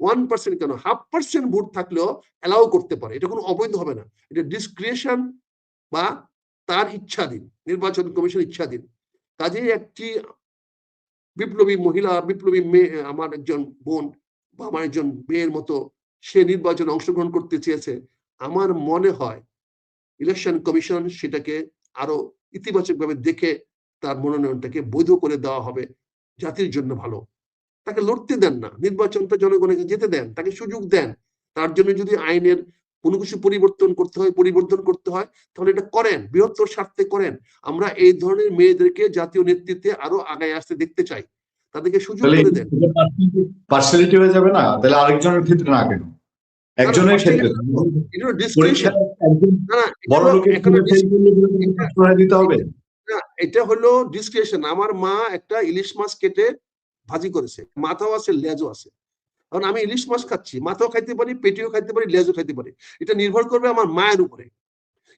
1% কেন 0.5% ভোট থাকলেও অ্যালাউ করতে পারে, এটা কোনো অবৈধ হবে না, এটা ডিসক্রিশন বা তার ইচ্ছাধীন, নির্বাচন কমিশন ইচ্ছাধীন। কাজেই একটি বিপ্লবী মহিলা, বিপ্লবী মেয়ে, আমার একজন বোন বা আমার একজন মেয়ের মতো সে নির্বাচনে অংশগ্রহণ করতে চেয়েছে, আমার মনে হয় ইলেকশন কমিশন সেটাকে আরো ইতিবাচকভাবে দেখে তার মনোনয়নটাকে বৈধ করে দেওয়া হবে, জাতির জন্য ভালো। তাকে লড়তে দেন না, নির্বাচনটা জনগণকে যেতে দেন, তাকে সুযোগ দেন। তার জন্য যদি আইনের কোনো কিছু পরিবর্তন করতে হয় তাহলে এটা করেন, বৃহত্তর স্বার্থে করেন। আমরা এই ধরনের মেয়েদেরকে জাতীয় নেতৃত্বে আরো আগায় আসতে দেখতে চাই, তাদেরকে সুযোগ তাহলে করে দেন। পার্সিয়ালিটি হয়ে যাবে না? তাহলে আরেকজনের ক্ষেত্রে না কেন, একজনের ক্ষেত্রে পরীক্ষায় একজন বড় লোকের ছেলে দিতে হবে? এটা হলো ডিসক্রিশন। আমার মা একটা ইলিশ মাছ কেটে ভাজি করেছে, মাথাও আছে লেজও আছে। কারণ আমি ইলিশ মাছ খাচ্ছি, মাথাও খাইতে পারি, পেটিও খাইতে পারি, লেজও খাইতে পারি, এটা নির্ভর করবে আমার মায়ের উপরে।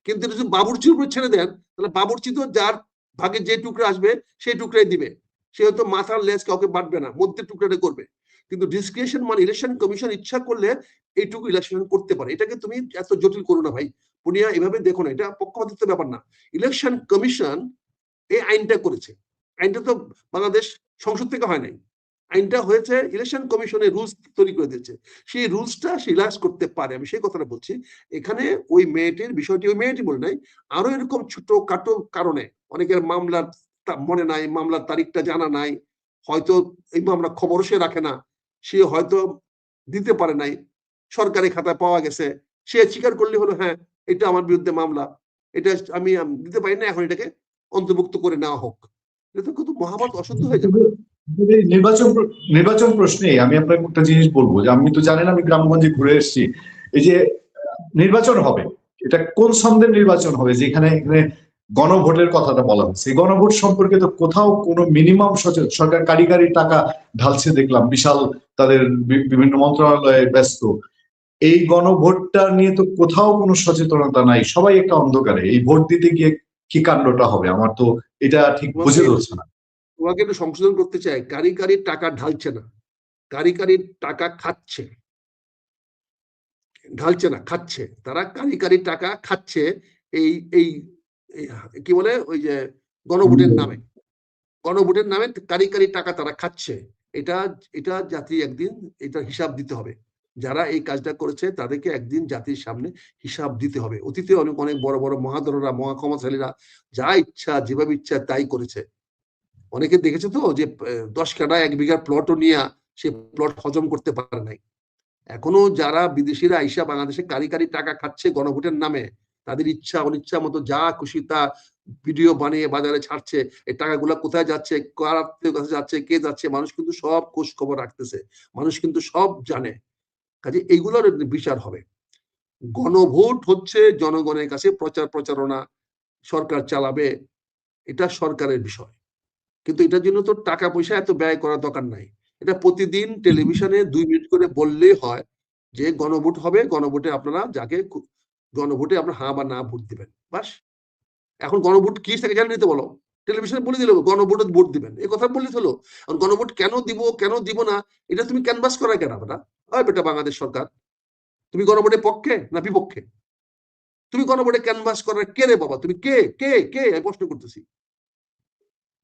কিন্তু যদি বাবুর্চির উপরে ছেড়ে দেন তাহলে বাবুর্চি তো যার ভাগে যে টুকরা আসবে সেই টুকরাই দিবে, সে হয়তো মাথার লেজ কাউকে বাঁটবে না, মধ্যে টুকরাটা করবে। কিন্তু ডিসক্রিশন মানে ইলেকশন কমিশন ইচ্ছা করলে এইটুকু ইলেকশন করতে পারে। এটাকে তুমি এত জটিল করো না ভাই, পুনিয়া এভাবে দেখো না, এটা পক্ষপাতিত্ব ব্যাপার না। ইলেকশন কমিশন এই আইনটা করেছে, আইনটা তো বাংলাদেশ সংসদ থেকে হয় নাই, আইনটা হয়েছে ইলেকশন কমিশনের রুলস তৈরি করে দিয়েছে, সেই রুলসটা সে রিল্যাক্স করতে পারে। আমি সেই কথাটা বলছি। এখানে ওই মেয়েটির বিষয়টি, ওই মেয়েটি বলে নাই, আরো এরকম ছোট খাটো কারণে অনেকের মামলার মনে নাই, মামলার তারিখটা জানা নাই, হয়তো এই মামলা খবর সে রাখে না, সে হয়তো দিতে পারে নাই, সরকারি খাতায় পাওয়া গেছে, সে স্বীকার করলে হলো হ্যাঁ এটা আমার বিরুদ্ধে মামলা, এটা আমি দিতে পারি না, এখন এটাকে অন্তর্ভুক্ত করে নেওয়া হোক। এটা তো কিন্তু মহাভারত অশুদ্ধ হয়ে যাবে। নির্বাচন প্রশ্নে আমি আপনাকে একটা জিনিস বলবো, যে আমি তো জানেন আমি গ্রামগঞ্জে ঘুরে এসেছি। এই যে নির্বাচন হবে, এটা কোন ছন্দের নির্বাচন হবে, যেখানে গণভোটের কথাটা বলা হচ্ছে, এই গণভোট সম্পর্কে তো কোথাও কোনো মিনিমাম সরকার কারিগরি টাকা ঢালছে দেখলাম, বিশাল তাদের বিভিন্ন মন্ত্রণালয়ে ব্যস্ত। এই গণভোটটা নিয়ে তো কোথাও কোনো সচেতনতা নাই, সবাই একটা অন্ধকারে। এই ভোট দিতে গিয়ে কি কাণ্ডটা হবে আমার তো এটা ঠিক বুঝে ধরছে না। তোমাকে একটু সংশোধন করতে চাই, কারিগরি টাকা ঢালছে না, কারিগরি টাকা খাচ্ছে, ঢালছে না, খাচ্ছে। তারা কারিগরি টাকা খাচ্ছে এই এই কি বলে ওই যে গণভোটের নামে, গণভোটের নামে কারিগরি টাকা তারা খাচ্ছে। এটা এটা জাতি একদিন এটা হিসাব দিতে হবে। যারা এই কাজটা করেছে তাদেরকে একদিন জাতির সামনে হিসাব দিতে হবে। অতীতে অনেক অনেক বড় বড় মহাদররা, মহাক্ষমতাশালীরা যা ইচ্ছা যেভাবে ইচ্ছা তাই করেছে। অনেকে দেখেছে তো যে 10 কাঠা 1 বিঘার প্লটও নিয়ে সে প্লট হজম করতে পারে নাই। এখনো যারা বিদেশিরা আইসা বাংলাদেশে কারিগরি টাকা খাচ্ছে গণভোটের নামে, তাদের ইচ্ছা অনিচ্ছা মতো যা খুশি তা ভিডিও বানিয়ে বাজারে ছাড়ছে, এই টাকাগুলো কোথায় যাচ্ছে, কার আত্মীয় কাছে যাচ্ছে, কে যাচ্ছে, মানুষ কিন্তু সব খোঁজ খবর রাখতেছে, মানুষ কিন্তু সব জানে। কাজে এইগুলোর বিচার হবে। গণভোট হচ্ছে জনগণের কাছে প্রচার প্রচারণা, সরকার চালাবে, এটা সরকারের বিষয়। কিন্তু এটার জন্য তো টাকা পয়সা এত ব্যয় করার দরকার নাই। এটা প্রতিদিন টেলিভিশনে 2 মিনিট করে বললেই হয় যে গণভোট হবে, গণভোটে আপনারা যাকে গণভোটে আপনারা হ্যাঁ বা না ভোট দিবেন, বাস। এখন গণভোট কি সেটা জানিয়ে নিতে বলো, টেলিভিশনে বলে দিল গণভোটে ভোট দিবেন, এই কথা বললে হলো। এখন গণভোট কেন দিব কেন দিব না এটা তুমি ক্যানভাস করা কেন বেটা? বেটা বাংলাদেশ সরকার, তুমি গণভোটের পক্ষে না বিপক্ষে? তুমি গণভোটে ক্যানভাস করার কে রে বাবা? তুমি কে কে কে আমি প্রশ্ন করতেছি।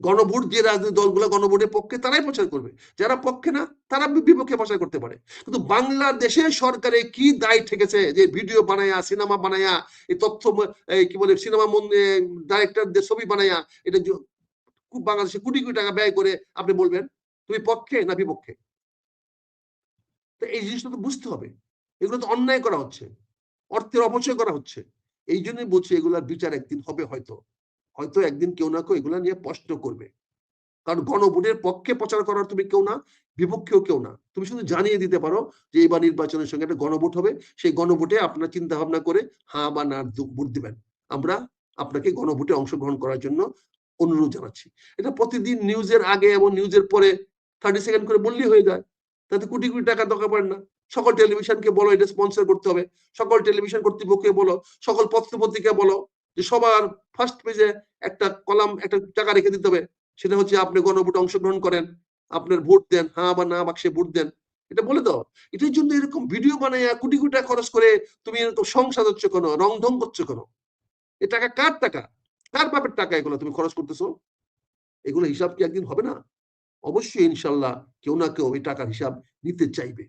গণভোট যে রাজনৈতিক দলগুলো গণভোটের পক্ষে তারাই প্রচার করবে, যারা পক্ষে না তারা বিপক্ষে প্রচার করতে পারে। কিন্তু বাংলাদেশের সরকারে কি দায় ঠেকেছে যে ভিডিও বানায়া, সিনেমা বানায়া, এই তথ্য কি বলে সিনেমা ডাইরেক্টরদের ছবি বানায়া, এটা বাংলাদেশে কোটি কোটি টাকা ব্যয় করে আপনি বলবেন তুমি পক্ষে না বিপক্ষে? তো এই জিনিসটা তো বুঝতে হবে, এগুলো তো অন্যায় করা হচ্ছে, অর্থের অপচয় করা হচ্ছে। এই জন্যই বলছি এগুলার বিচার একদিন হবে, হয়তো হয়তো একদিন কেউ না কেউ এগুলা নিয়ে প্রশ্ন করবে। কারণ গণভোটের পক্ষে প্রচার করার তুমি কেউ না, বিপক্ষেও কেউ না। তুমি শুধু জানিয়ে দিতে পারো যে এবার নির্বাচনের সঙ্গে একটা গণভোট হবে, সেই গণভোটে আপনার চিন্তা ভাবনা করে হ্যাঁ বা না ভোট দিবেন। আমরা আপনাকে গণভোটে অংশগ্রহণ করার জন্য অনুরোধ জানাচ্ছি। এটা প্রতিদিন নিউজের আগে এবং নিউজের পরে 30 সেকেন্ড করে বললেই হয়ে যায়, তাতে কোটি কোটি টাকা দরকার পড়ে না। সকল টেলিভিশনকে বলো এটা স্পন্সর করতে হবে, সকল টেলিভিশন কর্তৃপক্ষকে বলো, সকল পত্রপত্রিকা বলো যে সবার ফার্স্ট পেজে একটা কলাম, একটা টাকা রেখে দিতে হবে, সেটা হচ্ছে আপনি গণভোটে অংশগ্রহণ করেন, আপনার ভোট দেন, হ্যাঁ বা না বাক্সে ভোট দেন। এটা বলে দাও। এটার জন্য এরকম ভিডিও বানাইয়া কোটি কোটি টাকা খরচ করে তুমি এরকম সংসার হচ্ছে কেন, রং ঢং করছো কেন? এ টাকা কার টাকা? কার বাপের টাকা এগুলো তুমি খরচ করতেছো? এগুলো হিসাব কি একদিন হবে না? অবশ্যই ইনশাল্লাহ কেউ না কেউ এই টাকার হিসাব নিতে চাইবে।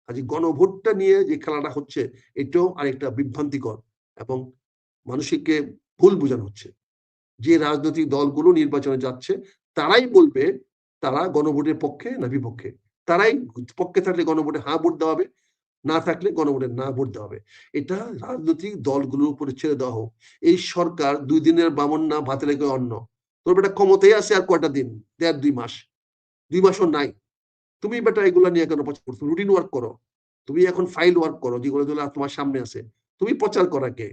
আজ গণভোটটা নিয়ে যে খেলাটা হচ্ছে, এটাও আরেকটা বিভ্রান্তিকর এবং মানুষকে ভুল বোঝানো হচ্ছে। যে রাজনৈতিক দলগুলো নির্বাচনে যাচ্ছে তারাই বলবে তারা গণভোটের পক্ষে না বিপক্ষে। তারাই পক্ষে থাকলে গণভোটে হ্যাঁ ভোট দেওয়া হবে, না থাকলে গণভোটে না ভোট দেওয়া হবে। এটা রাজনৈতিক দলগুলোর উপরে ছেড়ে দেওয়া হোক। এই সরকার 2 দিনের বামন না ভাতে লেগে অন্ন। তোর বেটা ক্ষমতায় আছে আর কয়টা দিন? 1.5-2 মাস। 2 মাসও নাই। তুমি বেটা এগুলা নিয়ে কেন প্রচার করছো? রুটিন ওয়ার্ক করো। তুমি এখন ফাইল ওয়ার্ক করো, যেগুলো তোমার সামনে আছে। তুমি প্রচার করা কে?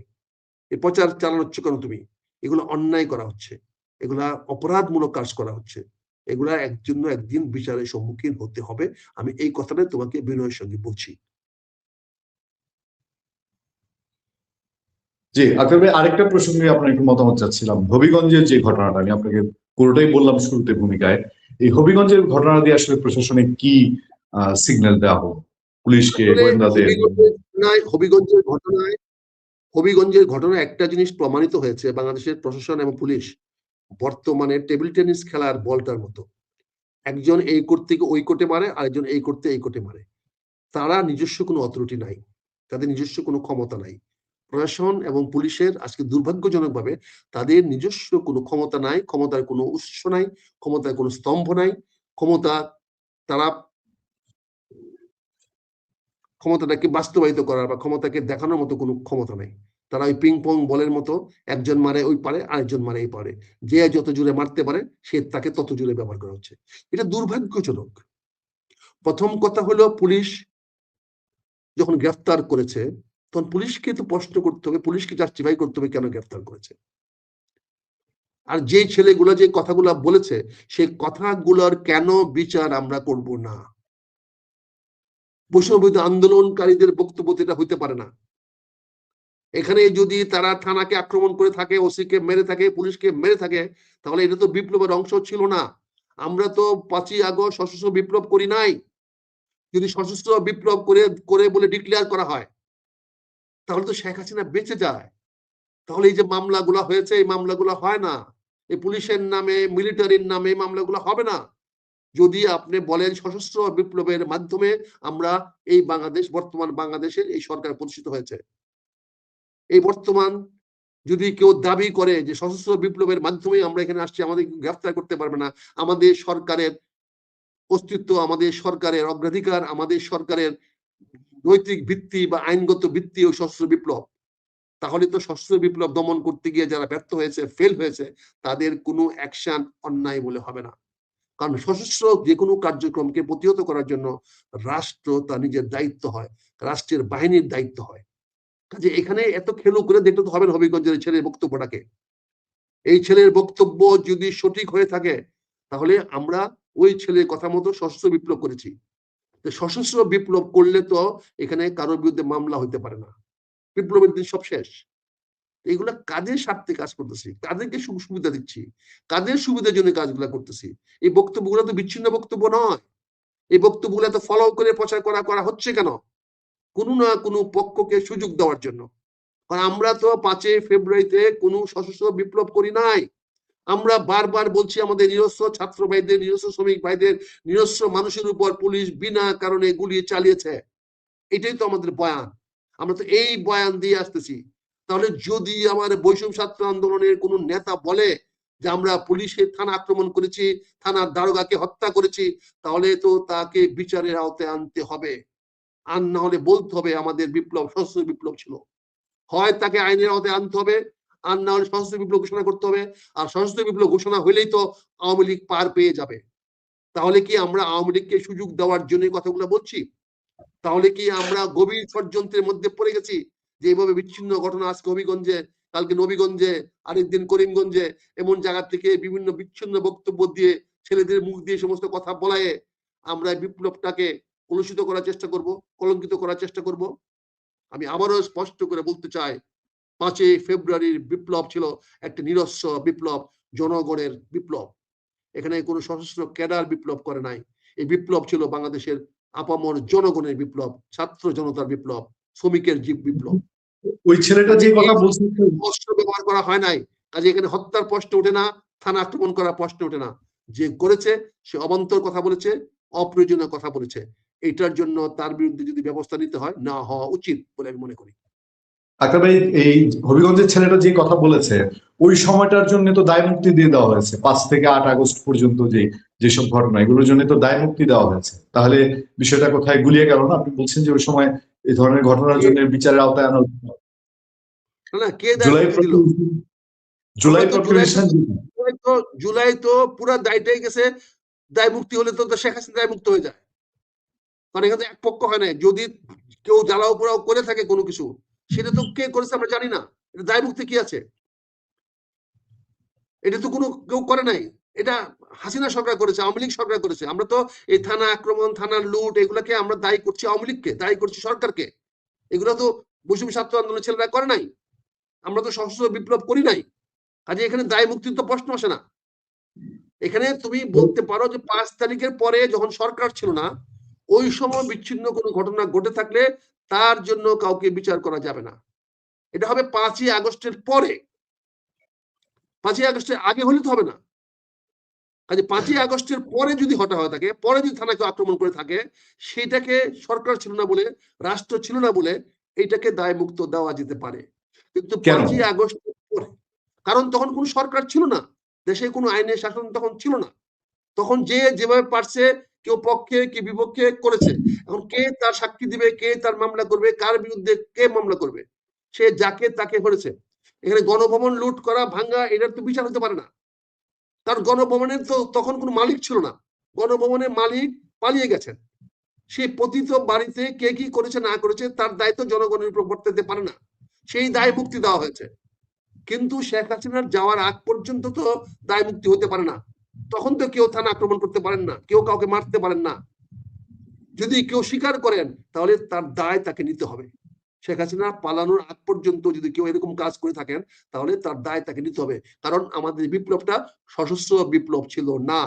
এই প্রচার চালানোচ্ছ কেন তুমি? এগুলো অন্যায় করা হচ্ছে, এগুলা অপরাধমূলক কাজ করা হচ্ছে, এগুলা একদিন বিচারের সম্মুখীন হতে হবে। আমি এই কথাটা তোমাকে বিনয়ের সঙ্গে বলছি। জি, আকিব ভাই, আরেকটা প্রসঙ্গে আপনার একটু মতামত চাচ্ছিলাম। হবিগঞ্জের যে ঘটনাটা, আমি আপনাকে পুরোটাই বললাম শুরুতে ভূমিকায়। এই হবিগঞ্জের ঘটনা দিয়ে আসলে প্রশাসনে কি সিগন্যাল দেওয়া হোক পুলিশকে, গোয়েন্দাদের? হবিগঞ্জের ঘটনায় একটা জিনিস প্রমাণিত হয়েছে, বাংলাদেশের প্রশাসন এবং পুলিশ বর্তমানে টেবিল টেনিস খেলার বলটার মতো। একজন এই কোর্ট থেকে ওই কোর্টে মারে, আরেকজন এই কোর্টে এই কোর্টে মারে। তারা নিজস্ব কোনো অথরিটি নাই, তাদের নিজস্ব কোনো ক্ষমতা নাই। প্রশাসন এবং পুলিশের আজকে দুর্ভাগ্যজনকভাবে তাদের নিজস্ব কোনো ক্ষমতা নাই, ক্ষমতার কোনো উৎস নাই, ক্ষমতার কোনো স্তম্ভ নাই, ক্ষমতা তারা ক্ষমতাটাকে বাস্তবায়িত করার বা ক্ষমতাকে দেখানোর মতো কোনো ক্ষমতা নাই। তারা ওই পিং পং বলের মতো একজন মারে ওই পারে, আরেকজন মারে এই পারে। যে যত জোরে মারতে পারে সে তাকে তত জোরে ব্যবহার করা হচ্ছে। এটা দুর্ভাগ্যজনক। প্রথম কথা হলো, পুলিশ যখন গ্রেফতার করেছে তখন পুলিশকে তো প্রশ্ন করতে হবে, পুলিশকে জাস্টিফাই করতে হবে কেন গ্রেফতার করেছে। আর যে ছেলেগুলো যে কথাগুলো বলেছে সেই কথাগুলোর কেন বিচার আমরা করব না? বৈষম্যবিরোধী আন্দোলনকারীদের বক্তব্য এটা হইতে পারে না। এখানে যদি তারা থানাকে আক্রমণ করে থাকে, ওসিকে মেরে থাকে, পুলিশকে মেরে থাকে, তাহলে এটা তো বিপ্লবের অংশ ছিল না। আমরা তো 5ই আগস্ট সশস্ত্র বিপ্লব করি নাই। যদি সশস্ত্র বিপ্লব করে বলে ডিক্লেয়ার করা হয় তাহলে তো শেখ হাসিনা বেঁচে যায়। তাহলে এই যে মামলাগুলো হয়েছে এই মামলাগুলো হয় না। এই পুলিশের নামে, মিলিটারির নামে মামলাগুলো হবে না। যদি আপনি বলেন সশস্ত্র বিপ্লবের মাধ্যমে আমরা এই বর্তমান বাংলাদেশের এই সরকার প্রতিষ্ঠিত হয়েছে। এই বর্তমান যদি কেউ দাবি করে যে সশস্ত্র বিপ্লবের মাধ্যমে আমরা এখানে আসছি, আমাদের গ্রেফতার করতে পারবে না, আমাদের সরকারের অস্তিত্ব, আমাদের সরকারের অগ্রাধিকার, আমাদের সরকারের নৈতিক ভিত্তি বা আইনগত ভিত্তি ও সশস্ত্র বিপ্লব, তাহলে তো সশস্ত্র বিপ্লব দমন করতে গিয়ে যারা ব্যর্থ হয়েছে, ফেল হয়েছে, তাদের কোনো অ্যাকশন অন্যায় বলে হবে না। কারণ সশস্ত্র যে কোনো কার্যক্রমকে প্রতিহত করার জন্য রাষ্ট্র তার নিজের দায়িত্ব হয়, রাষ্ট্রের বাহিনীর দায়িত্ব হয়। কাজে এখানে এত খেলু করে দেখতে তো হবে না হবিগঞ্জের ছেলের বক্তব্যটাকে। এই ছেলের বক্তব্য যদি সঠিক হয়ে থাকে তাহলে আমরা ওই ছেলের কথা মতো সশস্ত্র বিপ্লব করেছি। সশস্ত্র বিপ্লব করলে তো এখানে কারোর বিরুদ্ধে মামলা হইতে পারে না। বিপ্লবের দিন সব শেষ। এগুলা কাদের স্বার্থে কাজ করতেছি, কাদেরকে সুবিধা দিচ্ছি, কাদের সুবিধার জন্য কাজগুলা করতেছি? এই বক্তব্যগুলো তো বিচ্ছিন্ন বক্তব্য নয়। এই বক্তব্যগুলো তো ফলো করে প্রচার করা হচ্ছে কেন? কোনো না কোনো পক্ষকে সুযোগ দেওয়ার জন্য। কারণ আমরা তো 5ই ফেব্রুয়ারিতে কোনো সশস্ত্র বিপ্লব করি নাই। আমরা বারবার বলছি আমাদের নিরস্ত্র ছাত্র ভাইদের, নিরস্ত্র শ্রমিক ভাইদের, নিরস্ত্র মানুষের উপর পুলিশ বিনা কারণে গুলি চালিয়েছে। এটাই তো আমাদের বয়ান। আমরা তো এই বয়ান দিয়ে আসতেছি। তাহলে যদি আমার বৈষম্য ছাত্র আন্দোলনের কোন নেতা বলে যে আমরা পুলিশের থানা আক্রমণ করেছি, থানার দারোগাকে হত্যা করেছি, তাহলে তো তাকে বিচারের আওতায় আনতে হবে। আর না হলে বলতে হবে আমাদের বিপ্লব সশস্ত্র বিপ্লব ছিল। হয় তাকে আইনের আওতায় আনতে হবে, আর না হলে সশস্ত্র বিপ্লব ঘোষণা করতে হবে। আর সশস্ত্র বিপ্লব ঘোষণা হইলেই তো আওয়ামী লীগ পার পেয়ে যাবে। তাহলে কি আমরা আওয়ামী লীগকে সুযোগ দেওয়ার জন্য কথাগুলো বলছি? তাহলে কি আমরা গভীর ষড়যন্ত্রের মধ্যে পড়ে গেছি যে এইভাবে বিচ্ছিন্ন ঘটনা আজকে হবিগঞ্জে, কালকে নবীগঞ্জে, আরেকদিন করিমগঞ্জে, এমন জায়গা থেকে বিভিন্ন বিচ্ছিন্ন বক্তব্য দিয়ে ছেলেদের মুখ দিয়ে সমস্ত কথা বলায় আমরা বিপ্লবটাকে কলুষিত করার চেষ্টা করব, কলঙ্কিত করার চেষ্টা করব? আমি আবারও স্পষ্ট করে বলতে চাই, 5ই ফেব্রুয়ারির বিপ্লব ছিল একটা নিরস্ব বিপ্লব, জনগণের বিপ্লব। এখানে কোনো সশস্ত্র ক্যাডার বিপ্লব করে নাই। এই বিপ্লব ছিল বাংলাদেশের আপামর জনগণের বিপ্লব, ছাত্র জনতার বিপ্লব, শ্রমিকের বিপ্লব। ওই ছেলেটা যে কথা বলছে, অস্ত্র ব্যবহার করা হয় নাই, কাজে এখানে হত্যার প্রশ্ন ওঠে না, থানা আক্রমণ করার প্রশ্ন ওঠে না। যে করেছে সে অবান্তর কথা বলেছে, অপ্রয়োজনীয় কথা বলেছে। এটার জন্য তার বিরুদ্ধে যদি ব্যবস্থা নিতে হয়, না হওয়া উচিত বলে আমি মনে করি। আক্তার ভাই, এই হবিগঞ্জের ছেলেটা যে কথা বলেছে ওই সময়টার জন্য তো দায় মুক্তি দিয়ে দেওয়া হয়েছে। ৫ থেকে ৮ আগস্ট পর্যন্ত যেসব ঘটনা, এগুলোর জন্য তো দায় মুক্তি দেওয়া হয়েছে। তাহলে বিষয়টা কোথায় গুলিয়ে গেল না? আপনি বলছেন যে ওই সময় এই ধরনের ঘটনার জন্য বিচারের আওতায় আনা হচ্ছে। না, কে দায় মুক্তি দিল? জুলাই তো পুরো দায়টাই গেছে। দায় মুক্তি হলে তো শেখ হাসিনা দায় মুক্ত হয়ে যায়, কারণ এখানে এক পক্ষ হয় না। যদি কেউ জ্বালাও পোড়াও করে থাকে কোনো কিছু, সেটা তো কে করেছে আমরা জানি না, এটা দায় মুক্তি কি আছে? এটা তো কোনো কেউ করে নাই, এটা হাসিনা সরকার করেছে, আওয়ামী লীগ সরকার করেছে। আমরা তো এই থানা আক্রমণ, থানার লুট, এগুলাকে আমরা দায়ী করছি আওয়ামী লীগকে, দায়ী করছি সরকারকে। এগুলো তো বৈষম্য ছাত্র আন্দোলনের ছেলেরা করে নাই, আমরা তো সশস্ত্র বিপ্লব করি নাই। কাজে এখানে দায় মুক্তির তো প্রশ্ন আসে না। এখানে তুমি বলতে পারো যে ৫ তারিখের পরে যখন সরকার ছিল না, ওই সময় বিচ্ছিন্ন কোনো ঘটনা ঘটে থাকলে তার জন্য কাউকে বিচার করা যাবে না। এটা হবে ৫ই আগস্টের পরে। ৫ই আগস্টের আগে হলে তো হবে না। কাজে ৫ই আগস্টের পরে যদি হঠাৎ হয়ে থাকে, পরে যদি থানাকে আক্রমণ করে থাকে, সেটাকে সরকার ছিল না বলে, রাষ্ট্র ছিল না বলে এইটাকে দায় মুক্ত দেওয়া যেতে পারে। কিন্তু ৫ই আগস্টের পরে, কারণ তখন কোনো সরকার ছিল না, দেশে কোনো আইনের শাসন তখন ছিল না। তখন যে যেভাবে পারছে, কেউ পক্ষে কি বিপক্ষে করেছে। এখন কে তার সাক্ষী দিবে, কে তার মামলা করবে, কার বিরুদ্ধে কে মামলা করবে, সে যাকে তাকে করেছে। এখানে গণভবন লুট করা, ভাঙ্গা, এটার তো বিচার হতে পারে না, কারণ গণভবনের তো তখন কোনো মালিক ছিল না। গণভবনের মালিক পালিয়ে গেছেন। সে পতিত বাড়িতে কে কি করেছে না করেছে তার দায়িত্ব জনগণের উপর বর্তাতে পারে না, সেই দায় মুক্তি দেওয়া হয়েছে। কিন্তু শেখ হাসিনার যাওয়ার আগ পর্যন্ত তো দায় মুক্তি হতে পারে না। তখন তো কেউ থানা আক্রমণ করতে পারেন না, কেউ কাউকে মারতে পারেন না। যদি কেউ স্বীকার করেন তাহলে তার দায় তাকে নিতে হবে। শেখ হাসিনা পালানোর আগ পর্যন্ত যদি কেউ এরকম কাজ করে থাকেন, তাহলে তার দায় তাকে নিতে হবে। কারণ আমাদের বিপ্লবটা সশস্ত্র বিপ্লব ছিল না,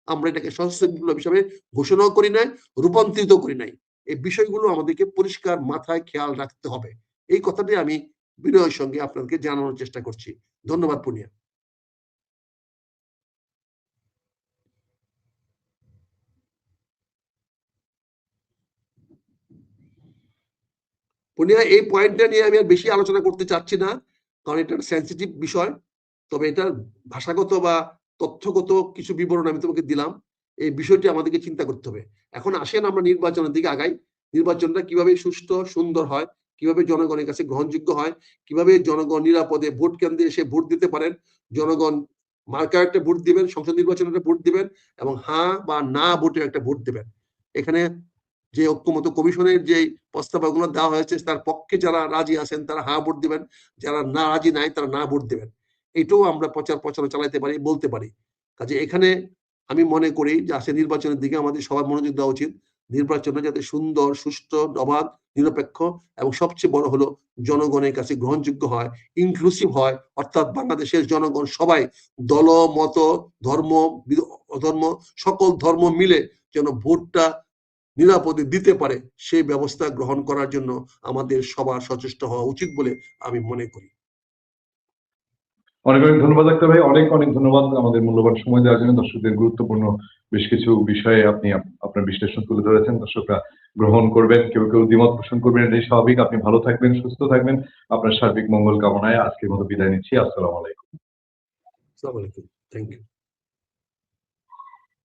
আমরা এটাকে সশস্ত্র বিপ্লব হিসাবে ঘোষণাও করি নাই, রূপান্তরিত করি নাই। এই বিষয়গুলো আমাদেরকে পরিষ্কার মাথায় খেয়াল রাখতে হবে। এই কথাটি আমি বিনয়ের সঙ্গে আপনাদেরকে জানানোর চেষ্টা করছি। ধন্যবাদ পুনিয়া। পুনিয়া, এই পয়েন্টটা নিয়ে আমি আর বেশি আলোচনা করতে চাচ্ছি না, কারণ এটা সেন্সিটিভ বিষয়। তবে এটার ভাষাগত বা তথ্যগত কিছু বিবরণ আমি তোমাকে দিলাম। এই বিষয়টি আমাদেরকে চিন্তা করতে হবে। এখন আসেন আমরা নির্বাচনের দিকে আগাই। নির্বাচনটা কিভাবে সুষ্ঠু সুন্দর হয়, কিভাবে জনগণের কাছে গ্রহণযোগ্য হয়, কিভাবে জনগণ নিরাপদে ভোট কেন্দ্রে এসে ভোট দিতে পারেন, জনগণ মার্কার একটা ভোট দিবেন, সংসদ নির্বাচনে একটা ভোট দিবেন, এবং হ্যাঁ বা না ভোটে একটা ভোট দিবেন। এখানে যে ঐক্যমত কমিশনের যে প্রস্তাবগুলো দেওয়া হয়েছে তার পক্ষে যারা রাজি আছেন তারা হ্যাঁ ভোট দিবেন, যারা না রাজি নাই তারা না ভোট দিবেন। এটাও আমরা প্রচার চালাইতে পারি, বলতে পারি। কাজে এখানে আমি মনে করি যে আসে নির্বাচনের দিকে আমাদের সবার মনোযোগ দেওয়া উচিত। নির্বাচনে যাতে সুন্দর, সুষ্ঠু, অবাধ, নিরপেক্ষ এবং সবচেয়ে বড় হলো জনগণের কাছে গ্রহণযোগ্য হয়, ইনক্লুসিভ হয়। অর্থাৎ বাংলাদেশের জনগণ সবাই দল, মত, ধর্ম, অধর্ম, সকল ধর্ম মিলে যেন ভোটটা নিরাপদে দিতে পারে, সেই ব্যবস্থা গ্রহণ করার জন্য আমাদের সবার সচেষ্ট হওয়া উচিত বলে আমি মনে করি। অনেক অনেক ধন্যবাদ আক্তার ভাই, অনেক অনেক ধন্যবাদ আমাদের মূল্যবান সময় দেওয়ার জন্য। দর্শকদের গুরুত্বপূর্ণ বেশ কিছু বিষয়ে আপনি আপনার বিশ্লেষণ তুলে ধরেছেন, দর্শকরা গ্রহণ করবেন, কেউ কেউ দ্বিমত পোষণ করবেন, এটাই স্বাভাবিক। আপনি ভালো থাকবেন, সুস্থ থাকবেন, আপনার সার্বিক মঙ্গল কামনায় আজকের মতো বিদায় নিচ্ছি। আসসালামু আলাইকুম। আসসালামু আলাইকুম, থ্যাংক ইউ।